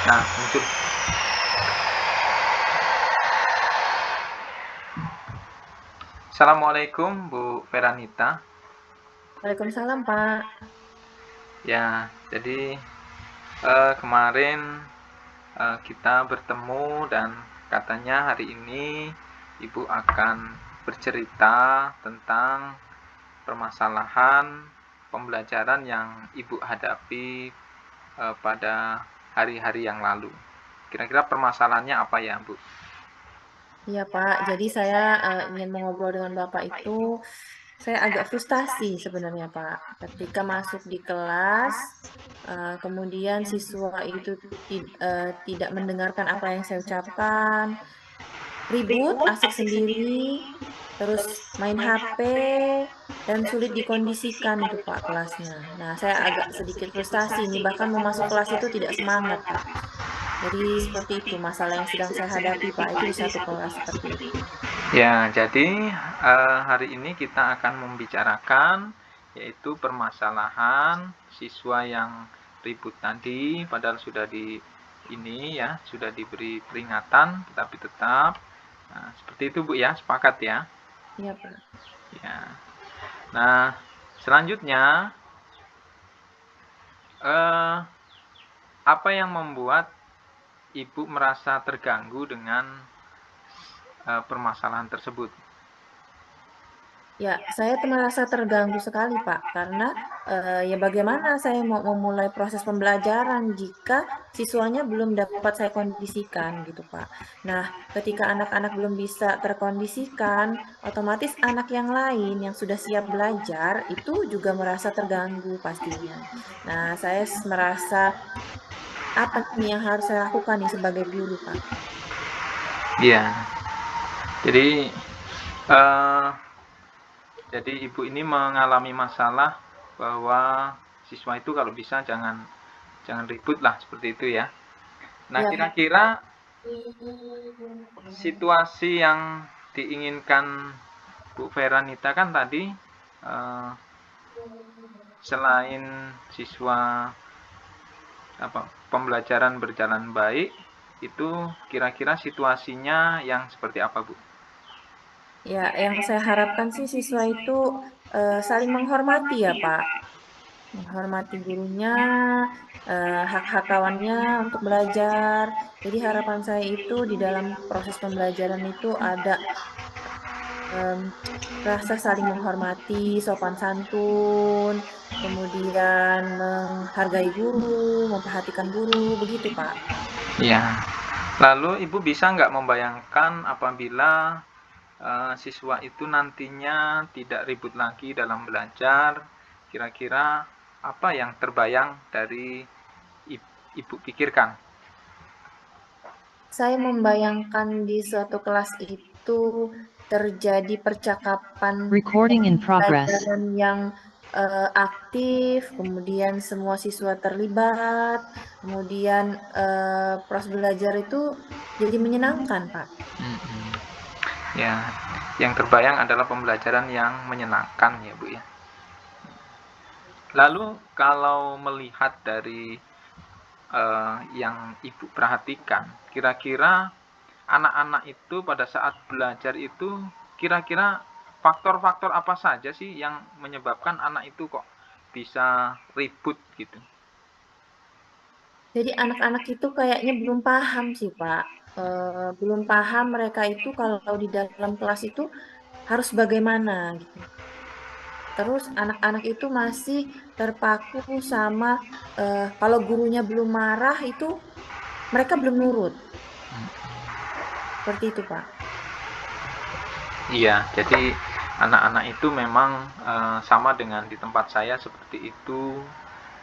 Nah, muncul. Assalamualaikum Bu Feranita. Waalaikumsalam, Pak. Ya, jadi kemarin kita bertemu dan katanya hari ini Ibu akan bercerita tentang permasalahan pembelajaran yang Ibu hadapi pada hari-hari yang lalu. Kira-kira permasalahannya apa ya, Bu? Iya, Pak. Jadi saya ingin mengobrol dengan Bapak itu, saya agak frustasi sebenarnya, Pak. Ketika masuk di kelas, kemudian siswa itu tidak mendengarkan apa yang saya ucapkan, ribut, asik sendiri, terus main HP, dan sulit dikondisikan itu, Pak, kelasnya. Nah, saya agak sedikit frustasi ini, bahkan mau masuk kelas itu tidak semangat, Pak. Jadi seperti itu masalah yang sedang saya hadapi, Pak, itu di satu kelas seperti itu. Ya, jadi hari ini kita akan membicarakan yaitu permasalahan siswa yang ribut tadi, padahal sudah sudah diberi peringatan, tetapi tetap. Nah, seperti itu Bu ya, sepakat ya. Iya, Pak. Ya. Nah, selanjutnya eh, apa yang membuat Ibu merasa terganggu dengan permasalahan tersebut? Ya, saya merasa terganggu sekali, Pak, karena ya bagaimana saya mau memulai proses pembelajaran jika siswanya belum dapat saya kondisikan gitu, Pak. Nah, ketika anak-anak belum bisa terkondisikan, otomatis anak yang lain yang sudah siap belajar itu juga merasa terganggu pastinya. Nah, saya merasa apa nih yang harus saya lakukan nih sebagai guru, Pak? Iya. Jadi eh, jadi ibu ini mengalami masalah bahwa siswa itu kalau bisa jangan ribut lah seperti itu ya. Nah, Ya, Pak. kira-kira situasi yang diinginkan Bu Feranita kan tadi eh, selain siswa pembelajaran berjalan baik, itu kira-kira situasinya yang seperti apa Bu? Ya, yang saya harapkan sih siswa itu saling menghormati ya, Pak. Menghormati gurunya, hak-hak kawannya untuk belajar. Jadi harapan saya itu di dalam proses pembelajaran itu ada em, rasa saling menghormati, sopan santun, kemudian menghargai guru, memperhatikan guru, begitu, Pak. Ya, lalu Ibu bisa nggak membayangkan apabila siswa itu nantinya tidak ribut lagi dalam belajar, kira-kira apa yang terbayang dari Ibu pikirkan? Saya membayangkan di suatu kelas itu terjadi percakapan Recording in progress. pembelajaran yang aktif, kemudian semua siswa terlibat, kemudian proses belajar itu jadi menyenangkan, Pak. Hmm, ya, yang terbayang adalah pembelajaran yang menyenangkan ya Bu ya. Lalu kalau melihat dari yang Ibu perhatikan, kira-kira anak-anak itu pada saat belajar itu kira-kira faktor-faktor apa saja sih yang menyebabkan anak itu kok bisa ribut gitu? Jadi anak-anak itu kayaknya belum paham sih, Pak. Belum paham mereka itu kalau di dalam kelas itu harus bagaimana gitu. Terus anak-anak itu masih terpaku sama kalau gurunya belum marah itu mereka belum nurut. Seperti itu, Pak. Iya, jadi anak-anak itu memang sama dengan di tempat saya seperti itu.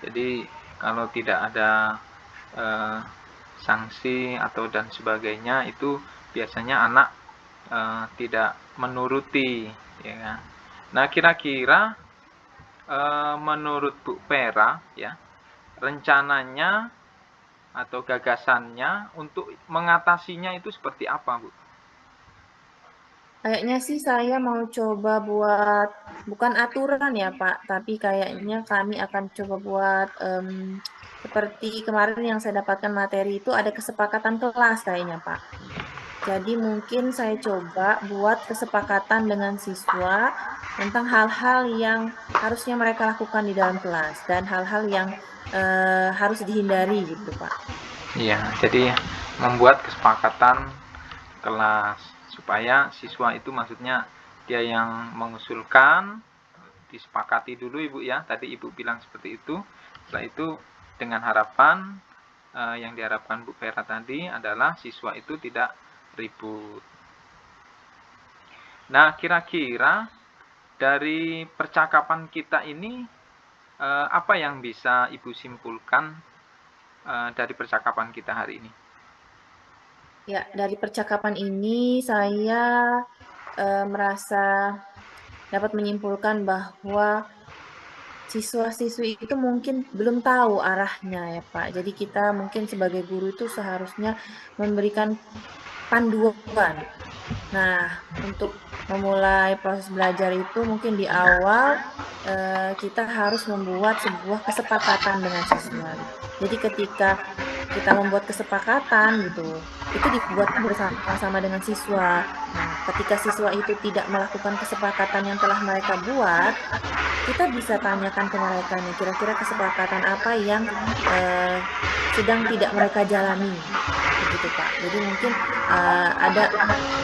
Jadi kalau tidak ada eh, sanksi atau dan sebagainya itu biasanya anak tidak menuruti, ya kan? Nah, kira-kira menurut Bu Vera ya, rencananya atau gagasannya untuk mengatasinya itu seperti apa, Bu? Kayaknya sih saya mau coba buat bukan aturan ya, Pak, tapi kayaknya kami akan coba buat seperti kemarin yang saya dapatkan materi itu ada kesepakatan kelas kayaknya, Pak. Jadi mungkin saya coba buat kesepakatan dengan siswa tentang hal-hal yang harusnya mereka lakukan di dalam kelas dan hal-hal yang harus dihindari gitu, Pak. Iya, jadi membuat kesepakatan kelas supaya siswa itu maksudnya dia yang mengusulkan, disepakati dulu Ibu ya. Tadi Ibu bilang seperti itu. Setelah itu dengan harapan yang diharapkan Bu Vera tadi adalah siswa itu tidak ribut. Nah, kira-kira dari percakapan kita ini apa yang bisa Ibu simpulkan dari percakapan kita hari ini? Ya, dari percakapan ini saya merasa dapat menyimpulkan bahwa siswa-siswi itu mungkin belum tahu arahnya ya Pak. Jadi kita mungkin sebagai guru itu seharusnya memberikan panduan. Nah, untuk memulai proses belajar itu mungkin di awal kita harus membuat sebuah kesepakatan dengan siswa. Jadi ketika kita membuat kesepakatan gitu, itu dibuat bersama-sama dengan siswa. Nah, ketika siswa itu tidak melakukan kesepakatan yang telah mereka buat, kita bisa tanyakan ke mereka nih, kira-kira kesepakatan apa yang sedang tidak mereka jalani, begitu Pak. Jadi mungkin ada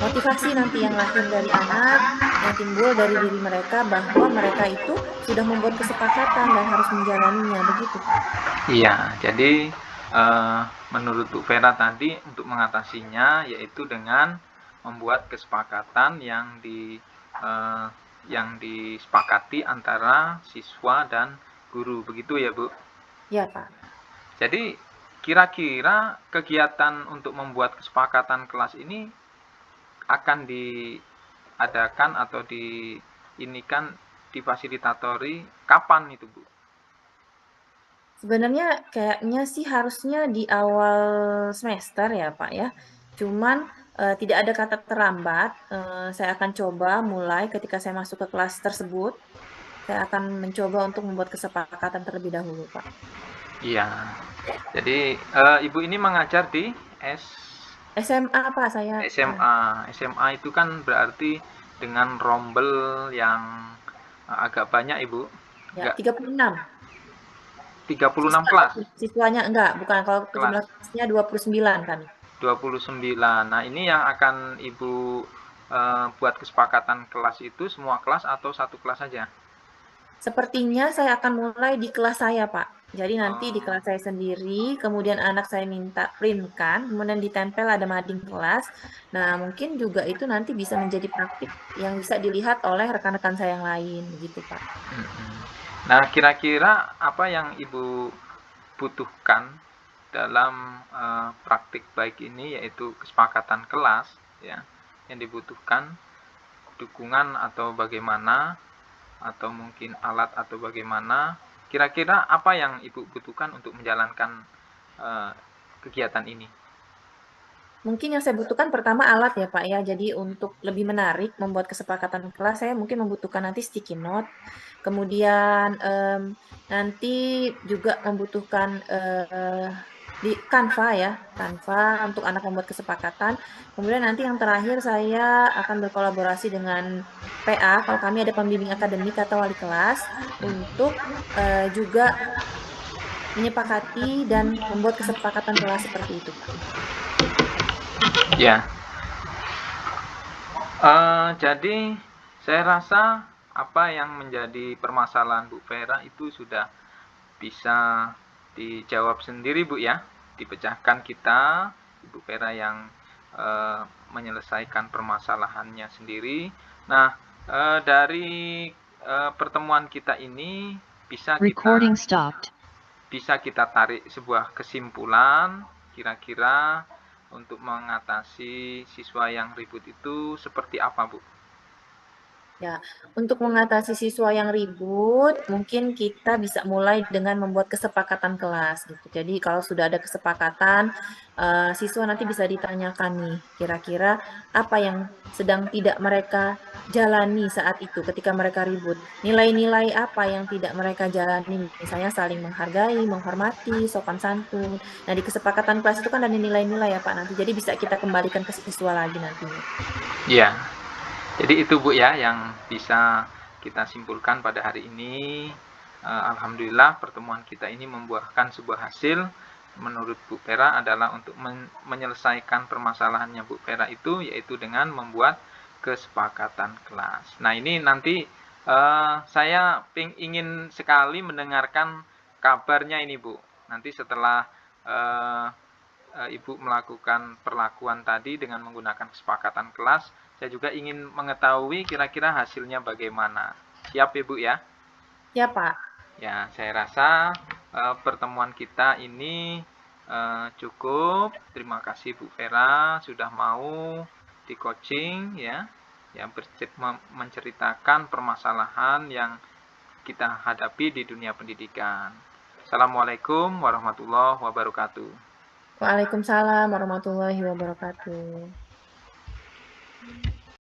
motivasi nanti yang lahir dari anak, yang timbul dari diri mereka bahwa mereka itu sudah membuat kesepakatan dan harus menjalaninya, begitu Pak. Iya, jadi menurut Bu Vera tadi untuk mengatasinya yaitu dengan membuat kesepakatan yang disepakati antara siswa dan guru, begitu ya Bu? Ya Pak. Jadi kira-kira kegiatan untuk membuat kesepakatan kelas ini akan diadakan atau difasilitatori kapan itu Bu? Sebenarnya kayaknya sih harusnya di awal semester ya Pak ya. Cuman tidak ada kata terlambat. Saya akan coba mulai ketika saya masuk ke kelas tersebut. Saya akan mencoba untuk membuat kesepakatan terlebih dahulu Pak. Iya. Jadi Ibu ini mengajar di SMA Pak saya. SMA. SMA itu kan berarti dengan rombel yang agak banyak Ibu. Ya, Enggak 36. 36 kelas. Siswanya enggak, bukan kalau Kelas jumlah kelasnya 29 kami. 29. Nah, ini yang akan Ibu buat kesepakatan kelas itu semua kelas atau satu kelas saja? Sepertinya saya akan mulai di kelas saya, Pak. Jadi nanti di Oh, kelas saya sendiri, kemudian anak saya minta printkan, kemudian ditempel ada mading kelas. Nah, mungkin juga itu nanti bisa menjadi praktik yang bisa dilihat oleh rekan-rekan saya yang lain, begitu, Pak. Nah, kira-kira apa yang Ibu butuhkan dalam praktik baik ini yaitu kesepakatan kelas ya, yang dibutuhkan dukungan atau bagaimana atau mungkin alat atau bagaimana, kira-kira apa yang Ibu butuhkan untuk menjalankan kegiatan ini? Mungkin yang saya butuhkan pertama alat ya, Pak ya. Jadi untuk lebih menarik membuat kesepakatan kelas, saya mungkin membutuhkan nanti sticky note. Kemudian nanti juga membutuhkan di Canva ya, Canva untuk anak membuat kesepakatan. Kemudian nanti yang terakhir saya akan berkolaborasi dengan PA, kalau kami ada pembimbing akademik atau wali kelas, untuk juga menyepakati dan membuat kesepakatan kelas seperti itu, Pak. Ya, jadi saya rasa apa yang menjadi permasalahan Bu Vera itu sudah bisa dijawab sendiri Bu ya, dipecahkan kita, Ibu Vera yang menyelesaikan permasalahannya sendiri. Nah, dari pertemuan kita ini Recording stopped. bisa kita tarik sebuah kesimpulan kira-kira untuk mengatasi siswa yang ribut itu seperti apa Bu? Ya, untuk mengatasi siswa yang ribut, mungkin kita bisa mulai dengan membuat kesepakatan kelas gitu. Jadi kalau sudah ada kesepakatan, siswa nanti bisa ditanyakan nih, kira-kira apa yang sedang tidak mereka jalani saat itu ketika mereka ribut. Nilai-nilai apa yang tidak mereka jalani, misalnya saling menghargai, menghormati, sopan santun. Nah, di kesepakatan kelas itu kan ada nilai-nilai ya Pak nanti, jadi bisa kita kembalikan ke siswa lagi nantinya. Iya, jadi itu Bu ya yang bisa kita simpulkan pada hari ini. Alhamdulillah pertemuan kita ini membuahkan sebuah hasil. Menurut Bu Vera adalah untuk menyelesaikan permasalahannya Bu Vera itu yaitu dengan membuat kesepakatan kelas. Nah ini nanti saya ingin sekali mendengarkan kabarnya ini Bu. Nanti setelah eh, Ibu melakukan perlakuan tadi dengan menggunakan kesepakatan kelas, saya juga ingin mengetahui kira-kira hasilnya bagaimana. Siap Ibu ya? Ya Pak. Ya, saya rasa pertemuan kita ini cukup. Terima kasih Bu Vera sudah mau di coaching ya, yang menceritakan permasalahan yang kita hadapi di dunia pendidikan. Assalamualaikum warahmatullahi wabarakatuh. Waalaikumsalam warahmatullahi wabarakatuh.